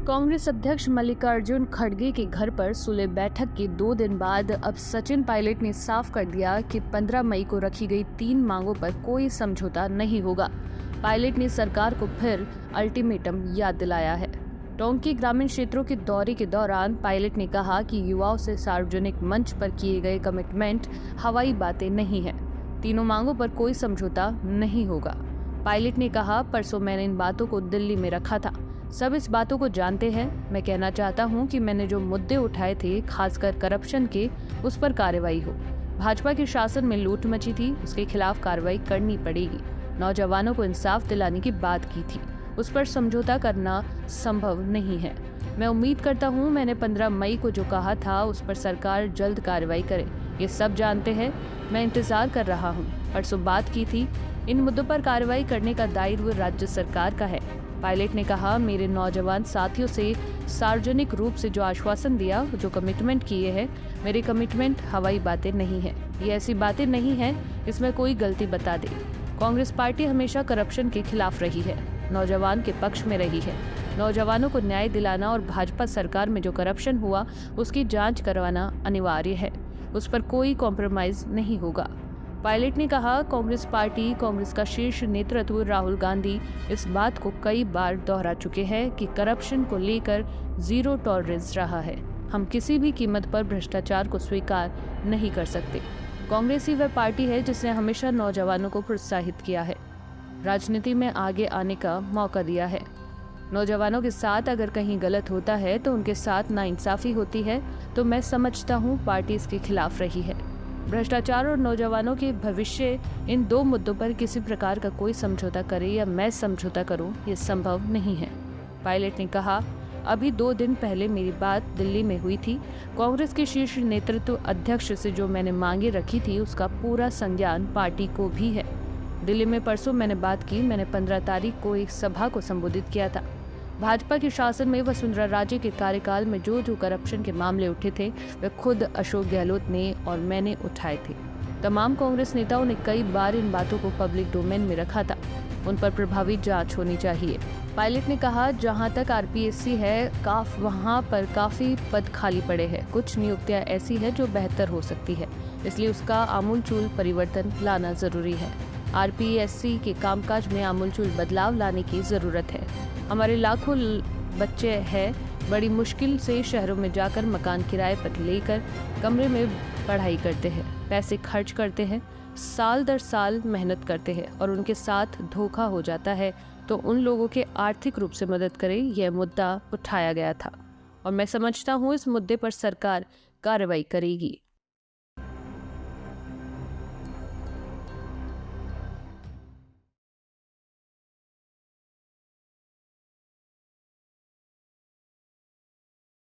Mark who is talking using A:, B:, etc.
A: कांग्रेस अध्यक्ष मल्लिकार्जुन खड़गे के घर पर सुलह बैठक के 2 दिन बाद अब सचिन पायलट ने साफ कर दिया कि 15 मई को रखी गई 3 मांगों पर कोई समझौता नहीं होगा। पायलट ने सरकार को फिर अल्टीमेटम याद दिलाया है। टोंक ग्रामीण क्षेत्रों के दौरे के दौरान पायलट ने कहा कि युवाओं से सार्वजनिक मंच पर किए गए कमिटमेंट हवाई बातें नहीं है। तीनों मांगों पर कोई समझौता नहीं होगा। पायलट ने कहा, परसों मैंने इन बातों को दिल्ली में रखा था, सब इस बातों को जानते हैं। मैं कहना चाहता हूं कि मैंने जो मुद्दे उठाए थे, खासकर करप्शन के, उस पर कार्रवाई हो। भाजपा के शासन में लूट मची थी, उसके खिलाफ कार्रवाई करनी पड़ेगी। नौजवानों को इंसाफ दिलाने की बात की थी, उस पर समझौता करना संभव नहीं है। मैं उम्मीद करता हूं, मैंने 15 मई को जो कहा था उस पर सरकार जल्द कार्रवाई करे, ये सब जानते हैं। मैं इंतजार कर रहा हूं। परसों बात की थी, इन मुद्दों पर कार्रवाई करने का दायित्व राज्य सरकार का है। पायलट ने कहा, मेरे नौजवान साथियों से सार्वजनिक रूप से जो आश्वासन दिया, जो कमिटमेंट किए हैं, मेरे कमिटमेंट हवाई बातें नहीं है। ये ऐसी बातें नहीं है इसमें कोई गलती बता दे। कांग्रेस पार्टी हमेशा करप्शन के खिलाफ रही है, नौजवान के पक्ष में रही है। नौजवानों को न्याय दिलाना और भाजपा सरकार में जो करप्शन हुआ उसकी जांच करवाना अनिवार्य है, उस पर कोई कॉम्प्रोमाइज नहीं होगा। पायलट ने कहा, कांग्रेस पार्टी, कांग्रेस का शीर्ष नेतृत्व राहुल गांधी इस बात को कई बार दोहरा चुके हैं कि करप्शन को लेकर जीरो टॉलरेंस रहा है। हम किसी भी कीमत पर भ्रष्टाचार को स्वीकार नहीं कर सकते। कांग्रेस ही वह पार्टी है जिसने हमेशा नौजवानों को प्रोत्साहित किया है, राजनीति में आगे आने का मौका दिया है। नौजवानों के साथ अगर कहीं गलत होता है तो उनके साथ नाइंसाफी होती है, तो मैं समझता हूँ पार्टी इसके खिलाफ रही है। भ्रष्टाचार और नौजवानों के भविष्य, इन 2 मुद्दों पर किसी प्रकार का कोई समझौता करे या मैं समझौता करूं, ये संभव नहीं है। पायलट ने कहा, अभी 2 दिन पहले मेरी बात दिल्ली में हुई थी। कांग्रेस के शीर्ष नेतृत्व अध्यक्ष से जो मैंने मांगे रखी थी उसका पूरा संज्ञान पार्टी को भी है। दिल्ली में परसों मैंने बात की। मैंने 15 तारीख को एक सभा को संबोधित किया था। भाजपा के शासन में वसुंधरा राजे के कार्यकाल में जो जो करप्शन के मामले उठे थे, वे खुद अशोक गहलोत ने और मैंने उठाए थे। तमाम कांग्रेस नेताओं ने कई बार इन बातों को पब्लिक डोमेन में रखा था। उन पर प्रभावी जांच होनी चाहिए। पायलट ने कहा, जहां तक आरपीएससी है, वहां पर काफी पद खाली पड़े हैं। कुछ नियुक्तियां ऐसी है जो बेहतर हो सकती है, इसलिए उसका आमूलचूल परिवर्तन लाना जरूरी है। आरपीएससी के कामकाज में आमूलचूल बदलाव लाने की जरूरत है। हमारे लाखों बच्चे हैं, बड़ी मुश्किल से शहरों में जाकर मकान किराए पर लेकर कमरे में पढ़ाई करते हैं, पैसे खर्च करते हैं, साल दर साल मेहनत करते हैं और उनके साथ धोखा हो जाता है। तो उन लोगों के आर्थिक रूप से मदद करें, यह मुद्दा उठाया गया था और मैं समझता हूँ इस मुद्दे पर सरकार कार्रवाई करेगी।